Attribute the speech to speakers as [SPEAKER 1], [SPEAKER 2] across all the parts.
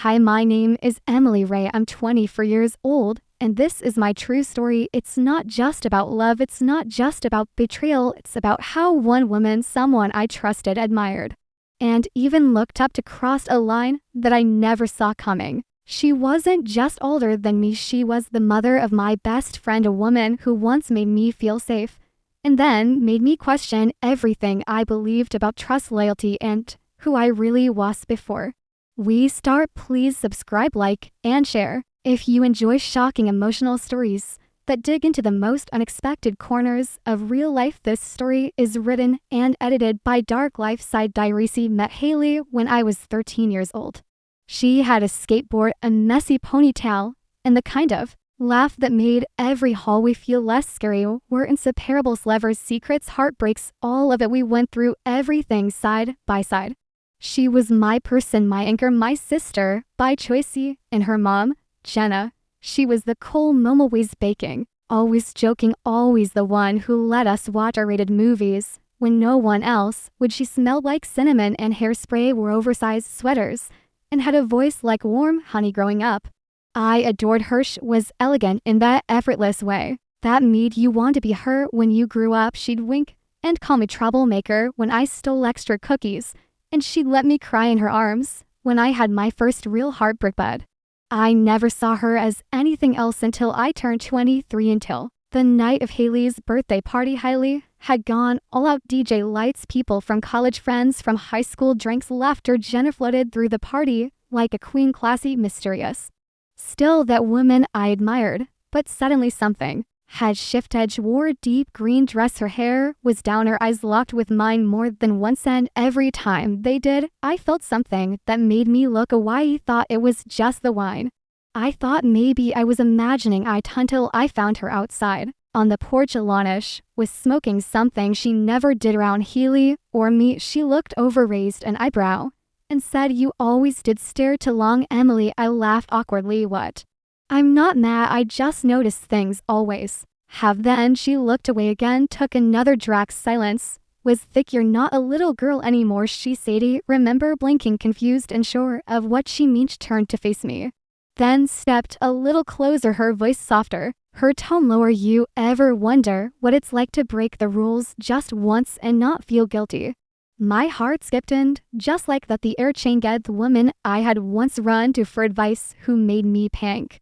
[SPEAKER 1] Hi, my name is Emily Raye. I'm 24 years old, and this is my true story. It's not just about love, it's not just about betrayal, it's about how one woman, someone I trusted, admired, and even looked up to, crossed a line that I never saw coming. She wasn't just older than me, she was the mother of my best friend, a woman who once made me feel safe, and then made me question everything I believed about trust, loyalty, and who I really was before we start. Please subscribe, like, and share if you enjoy shocking emotional stories that dig into the most unexpected corners of real life. This story is written and edited by Dark Lifeside Diaries. Met Haley when I was 13 years old. She had a skateboard, a messy ponytail, and the kind of laugh that made every hallway feel less scary. We're inseparables, lovers, secrets, heartbreaks, all of it. We went through everything side by side. She was my person, my anchor, my sister by choice, and her mom, Jenna. She was the cool mom, always baking, always joking, always the one who let us watch R-rated movies when no one else would. She smelled like cinnamon and hairspray, wore oversized sweaters, and had a voice like warm honey. Growing up, I adored her. She was elegant in that effortless way that made you want to be her when you grew up. She'd wink and call me troublemaker when I stole extra cookies, and she'd let me cry in her arms when I had my first real heartbreak. But I never saw her as anything else until I turned 23, until the night of Haley's birthday party. Haley had gone all out. DJ lights, people from college, friends from high school, drinks, laughter. Jenna floated through the party like a queen, classy, mysterious. Still that woman I admired, but suddenly something had shifted. She wore a deep green dress, her hair was down, her eyes locked with mine more than once, and every time they did, I felt something that made me look away. I thought it was just the wine. I thought maybe I was imagining it, until I found her outside on the porch. Alanish was smoking something she never did around Haley or me. She looked over, raised an eyebrow, and said, "You always did stare too long, Emily." I laughed awkwardly. "What? I'm not mad, I just notice things always have." Then she looked away again, took another drag. Silence was thick. "You're not a little girl anymore," she said. Remember blinking, confused and sure of what she meant. She turned to face me, then stepped a little closer, her voice softer, her tone lower. "You ever wonder what it's like to break the rules just once and not feel guilty?" My heart skipped, and just like that the air changed. The woman I had once run to for advice, who made me panic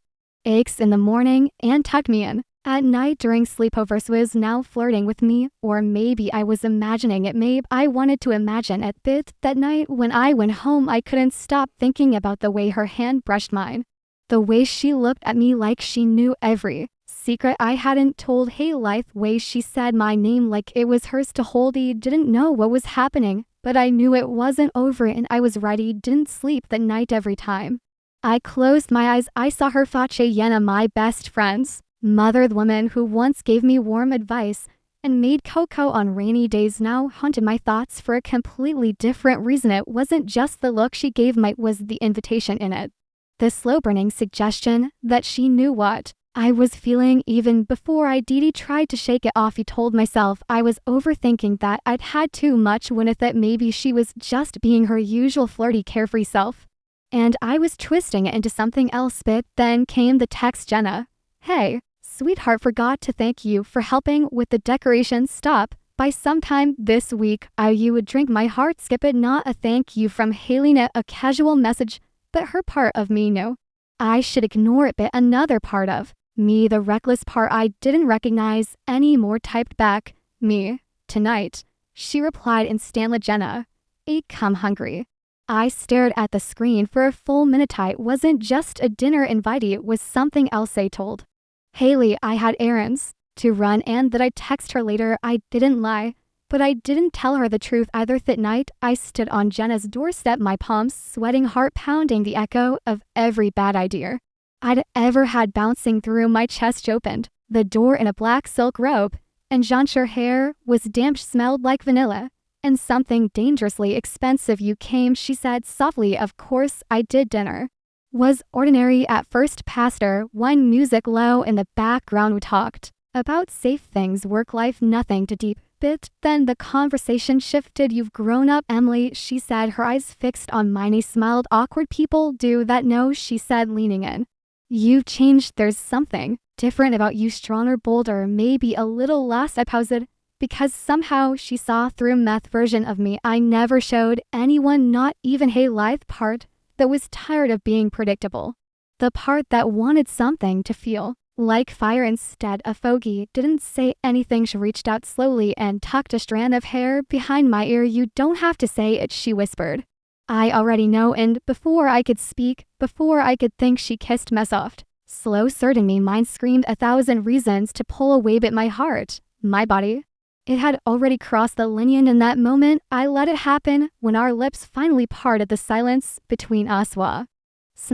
[SPEAKER 1] aches in the morning and tucked me in at night during sleepovers, was now flirting with me. Or maybe I was imagining it. Maybe I wanted to imagine it. But that night when I went home, I couldn't stop thinking about the way her hand brushed mine, the way she looked at me like she knew every secret I hadn't told. Haley, the way she said my name like it was hers to hold. I didn't know what was happening, but I knew it wasn't over, and I was ready. Didn't sleep that night. Every time I closed my eyes, I saw her face. Yenna, my best friend's mother, the woman who once gave me warm advice and made cocoa on rainy days, now haunted my thoughts for a completely different reason. It wasn't just the look she gave me, it was the invitation in it, the slow-burning suggestion that she knew what I was feeling even before I tried to shake it off. I told myself I was overthinking, that I'd had too much wine, that maybe she was just being her usual flirty, carefree self, and I was twisting it into something else. But then came the text. "Jenna, hey, sweetheart, forgot to thank you for helping with the decorations. Stop by sometime this week. You would drink." My heart skipped it. Not a thank you from Haley, a casual message, but her part of me knew I should ignore it. But another part of me, the reckless part I didn't recognize anymore, typed back, "Me, tonight." She replied instantly, "Jenna, I come hungry." I stared at the screen for a full minute. It wasn't just a dinner invite, it was something else. I told Haley I had errands to run and that I'd text her later. I didn't lie, but I didn't tell her the truth either. That night, I stood on Jenna's doorstep, my palms sweating, heart pounding, the echo of every bad idea I'd ever had bouncing through my chest. Opened the door in a black silk robe, and Jean's hair was damp, smelled like vanilla and something dangerously expensive. "You came," she said softly. "Of course I did." Dinner was ordinary at first. Pastor, wine, music low in the background. We talked about safe things, work, life, nothing too deep. bit. Then the conversation shifted. You've grown up, Emily, she said, her eyes fixed on mine. I smiled. Awkward people do that, no, she said, leaning in. You've changed. There's something different about you, stronger, bolder, maybe a little less. I paused because somehow she saw through meth version of me I never showed anyone, not even hey life part that was tired of being predictable. The part that wanted something to feel like fire instead. A fogey didn't say anything. She reached out slowly and tucked a strand of hair behind my ear. You don't have to say it, she whispered. I already know, and before I could speak, before I could think, she kissed me soft. Slow, certain me, mine screamed 1,000 reasons to pull away, but my heart, my body, it had already crossed the line. In that moment, I let it happen. When our lips finally parted, the silence between us was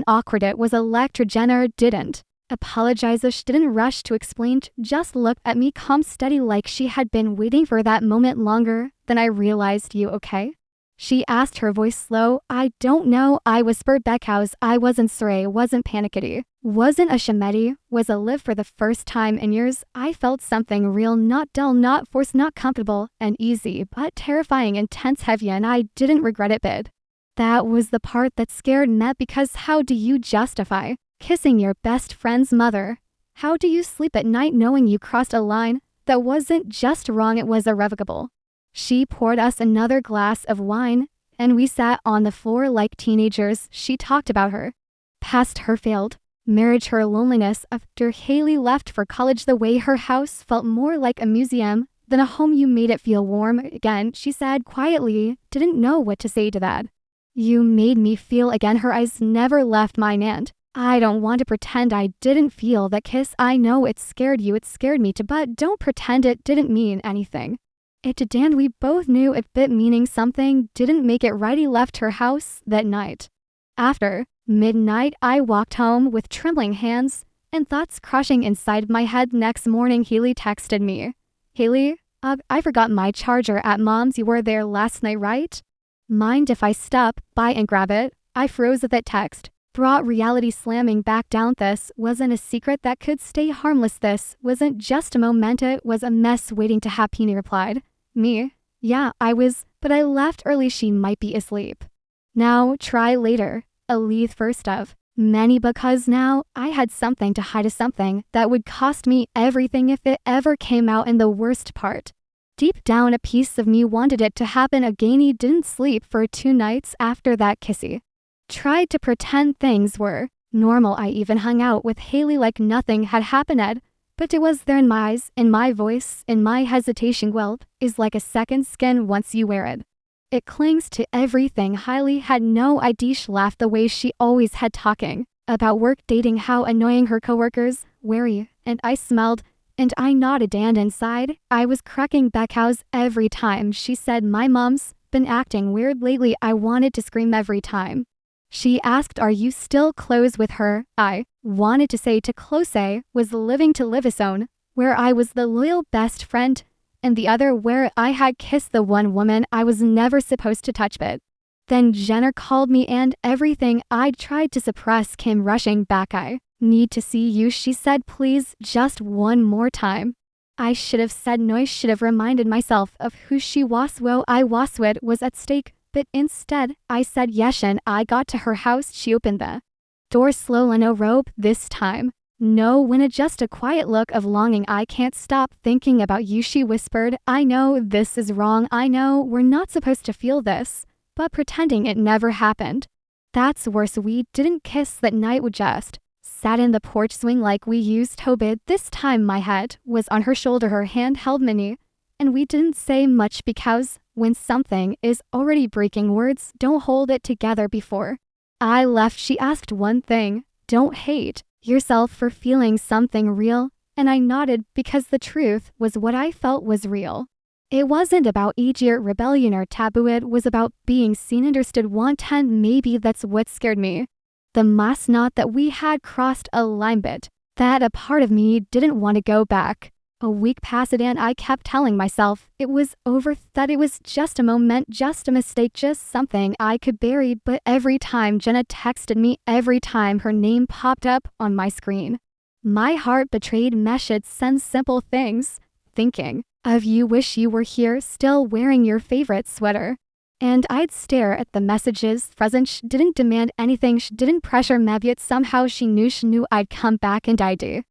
[SPEAKER 1] awkward. It was Electra. Jenner didn't apologize. She didn't rush to explain, just looked at me calm, steady, like she had been waiting for that moment longer than I realized. You okay? She asked, her voice slow. I don't know, I whispered. Beckhouse. I wasn't sorry, wasn't panicky, wasn't ashamed, was a live. For the first time in years, I felt something real, not dull, not forced, not comfortable and easy, but terrifying, intense, heavy, and I didn't regret it bit. That was the part that scared me, because how do you justify kissing your best friend's mother? How do you sleep at night knowing you crossed a line that wasn't just wrong, it was irrevocable? She poured us another glass of wine, and we sat on the floor like teenagers. She talked about her past, her failed marriage, her loneliness after Haley left for college, the way her house felt more like a museum than a home. You made it feel warm again, she said quietly. Didn't know what to say to that. You made me feel again. Her eyes never left mine, and I don't want to pretend I didn't feel that kiss. I know it scared you, it scared me too, but don't pretend it didn't mean anything. It did, and we both knew it bit meaning something. Didn't make it right. He left her house that night. After midnight, I walked home with trembling hands and thoughts crushing inside my head. Next morning, Haley texted me. Haley, I forgot my charger at Mom's. You were there last night, right? Mind if I stop by and grab it? I froze at that text. Brought reality slamming back down. This wasn't a secret that could stay harmless. This wasn't just a moment, it was a mess waiting to happen. He replied. Me? Yeah, I was, but I left early. She might be asleep. Now, try later. A leave first of many, because now I had something to hide, something that would cost me everything if it ever came out. And the worst part, deep down a piece of me wanted it to happen again. He didn't sleep for 2 nights after that kissy. Tried to pretend things were normal. I even hung out with Haley like nothing had happened. But it was there in my eyes, in my voice, in my hesitation. Guilt is like a second skin once you wear it. It clings to everything. Hailey had no idea. She laughed the way she always had, talking about work, dating, how annoying her coworkers were, and I smelled, and I nodded, and inside, I was cracking Beckhouse every time she said, my mom's been acting weird lately. I wanted to scream every time she asked, are you still close with her? I wanted to say to close was living to live his own, where I was the loyal best friend, and the other where I had kissed the one woman I was never supposed to touch. But then Jenner called me, and everything I'd tried to suppress came rushing back. I need to see you, she said, please, just one more time. I should have said no. I should have reminded myself of who she was, what I was, what was at stake. But instead, I said yes, and I got to her house. She opened the door slowly, no rope this time. No, when it just a quiet look of longing. I can't stop thinking about you, she whispered. I know this is wrong. I know we're not supposed to feel this, but pretending it never happened. That's worse. We didn't kiss that night. We just sat in the porch swing like we used to. But this time my head was on her shoulder. Her hand held mine, and we didn't say much, because when something is already breaking, words don't hold it together. Before I left, she asked one thing. Don't hate yourself for feeling something real. And I nodded, because the truth was what I felt was real. It wasn't about age-year rebellion or taboo. It was about being seen, understood, wanted. Maybe that's what scared me the most, not that we had crossed a line, but that a part of me didn't want to go back. A week passed, and I kept telling myself it was over, that it was just a moment, just a mistake, just something I could bury. But every time Jenna texted me, every time her name popped up on my screen, my heart betrayed me. Should send simple things, thinking of you wish you were here still wearing your favorite sweater. And I'd stare at the messages. Frozen. She didn't demand anything. She didn't pressure me, yet somehow she knew I'd come back and I'd do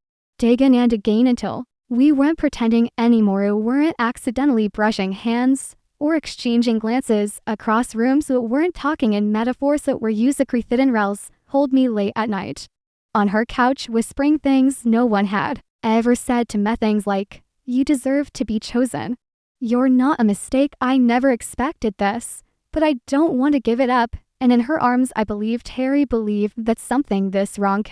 [SPEAKER 1] again and again until we weren't pretending anymore. We weren't accidentally brushing hands or exchanging glances across rooms. We weren't talking in metaphors that were used to create thin rails. Hold me late at night on her couch, whispering things no one had ever said to me. Things like, "You deserve to be chosen. You're not a mistake. I never expected this, but I don't want to give it up." And in her arms, I believed Harry believed that something this wrong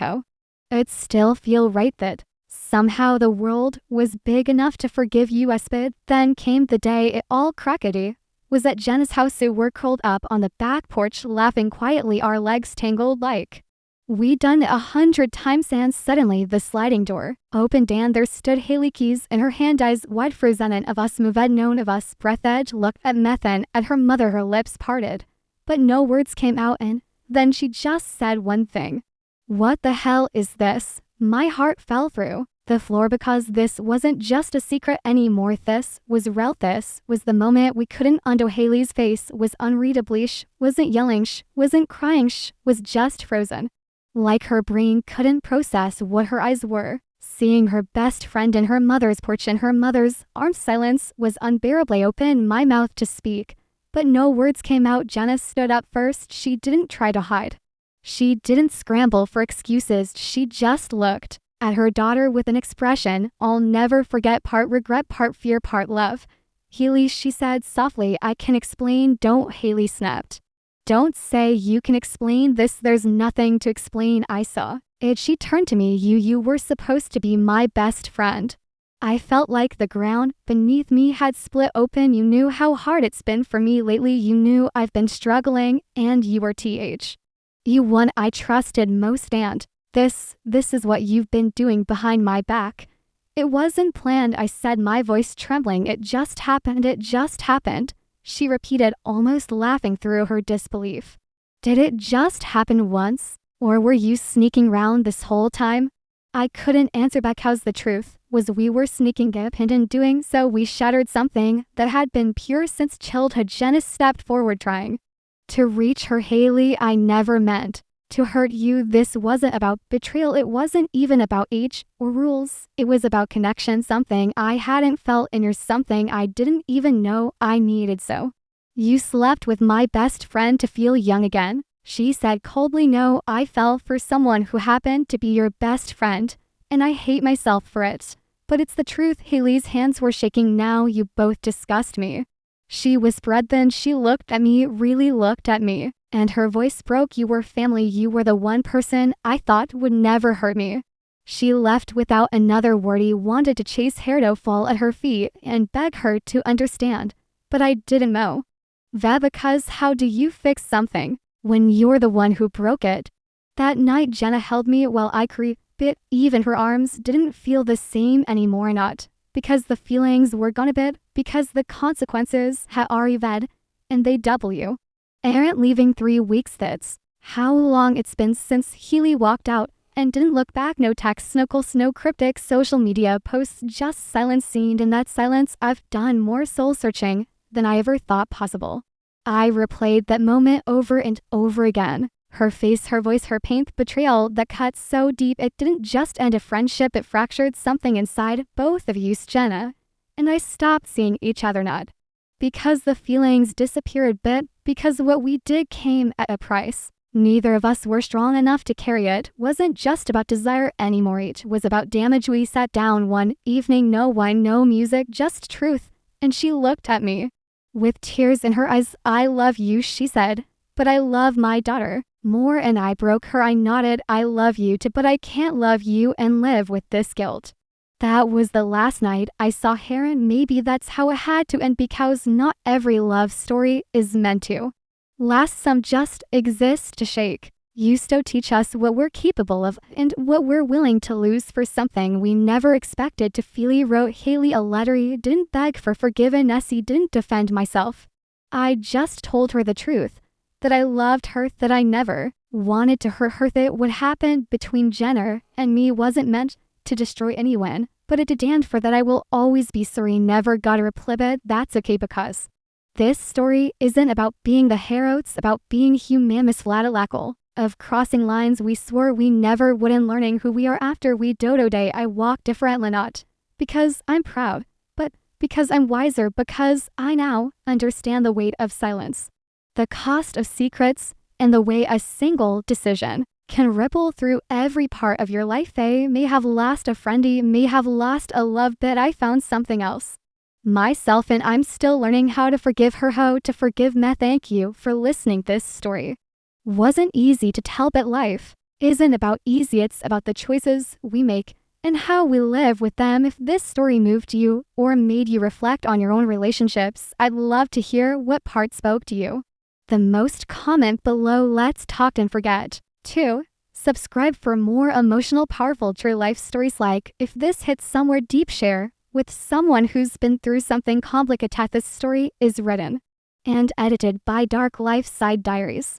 [SPEAKER 1] it still feel right that somehow the world was big enough to forgive us. But then came the day it all crackety. Was at Jenna's house. We were curled up on the back porch, laughing quietly, our legs tangled like we'd done 100 times, and suddenly the sliding door opened and there stood Haley, keys in her hand, eyes wide frozen. And of us moved, known of us, breath edge, looked at Methan, at her mother, her lips parted. But no words came out, and then she just said one thing. "What the hell is this?" My heart fell through the floor because this wasn't just a secret anymore. This was real. This was the moment we couldn't undo. Haley's face was unreadably wasn't yelling, wasn't crying, was just frozen. Like her brain couldn't process what her eyes were. Seeing her best friend in her mother's porch in her mother's arms, silence was unbearably. Open my mouth to speak, but no words came out. Jenna stood up first. She didn't try to hide. She didn't scramble for excuses. She just looked at her daughter with an expression I'll never forget, part regret, part fear, part love. "Haley," she said softly, "I can explain." "Don't," Haley snapped. "Don't say you can explain this. There's nothing to explain. I saw it." She turned to me. You were supposed to be my best friend." I felt like the ground beneath me had split open. "You knew how hard it's been for me lately. You knew I've been struggling, and you were you one I trusted most, and this is what you've been doing behind my back." "It wasn't planned," I said, my voice trembling. "It just happened. It just happened," she repeated, almost laughing through her disbelief. "Did it just happen once? Or were you sneaking around this whole time?" I couldn't answer back because the truth was we were sneaking up, and in doing so we shattered something that had been pure since childhood. Jenna stepped forward, trying to reach her. "Haley, I never meant to hurt you. This wasn't about betrayal. It wasn't even about age or rules. It was about connection, something I hadn't felt in yours, something I didn't even know I needed. So you slept with my best friend to feel young again?" she said coldly. "No, I fell for someone who happened to be your best friend, and I hate myself for it. But it's the truth." Haley's hands were shaking. "Now you both disgust me," she whispered. Then she looked at me, really looked at me, and her voice broke. "You were family. You were the one person I thought would never hurt me." She left without another word. He wanted to chase her to fall at her feet and beg her to understand, but I didn't know that, because how do you fix something when you're the one who broke it? That night Jenna held me while I cried. But even her arms didn't feel the same anymore. Not because the feelings were gone a bit, because the consequences had arrived, and they aren't leaving 3 weeks. That's how long it's been since Haley walked out and didn't look back. No texts, no calls, no cryptic social media posts, just silence. Seen in that silence, I've done more soul searching than I ever thought possible. I replayed that moment over and over again. Her face, her voice, her pain, betrayal that cut so deep it didn't just end a friendship, it fractured something inside both of you, Jenna. And I stopped seeing each other, not because the feelings disappeared, but because what we did came at a price. Neither of us were strong enough to carry it. Wasn't just about desire anymore. It was about damage. We sat down one evening, no wine, no music, just truth. And she looked at me with tears in her eyes. "I love you," she said, "but I love my daughter more." And I broke her. I nodded. "I love you too, but I can't love you and live with this guilt." That was the last night I saw her, and maybe that's how it had to end, because not every love story is meant to last. Some just exist to shake used to teach us what we're capable of and what we're willing to lose for something we never expected to feel. He wrote Haley a letter. He didn't beg for forgiveness. He didn't defend myself. I just told her the truth, that I loved her, that I never wanted to hurt her, that what happened between Jenna and me wasn't meant to destroy anyone, but but it didn't for that I will always be sorry never got a reply, but that's okay because this story isn't about being the hero, it's about being human, Miss Flatalackle. Of crossing lines we swore we never would, and learning who we are after we dodo day I walk differently, not because I'm proud, but because I'm wiser, because I now understand the weight of silence, the cost of secrets, and the way a single decision can ripple through every part of your life. I may have lost a friendie, may have lost a love, but I found something else. Myself, and I'm still learning how to forgive her, how to forgive me. Thank you for listening. This story wasn't easy to tell, but life isn't about easy, it's about the choices we make and how we live with them. If this story moved you or made you reflect on your own relationships, I'd love to hear what part spoke to you the most. Comment below. Let's talk, and forget to subscribe for more emotional, powerful, true life stories. Like if this hits somewhere deep, share with someone who's been through something complicated. This story is written and edited by Dark Life Side Diaries.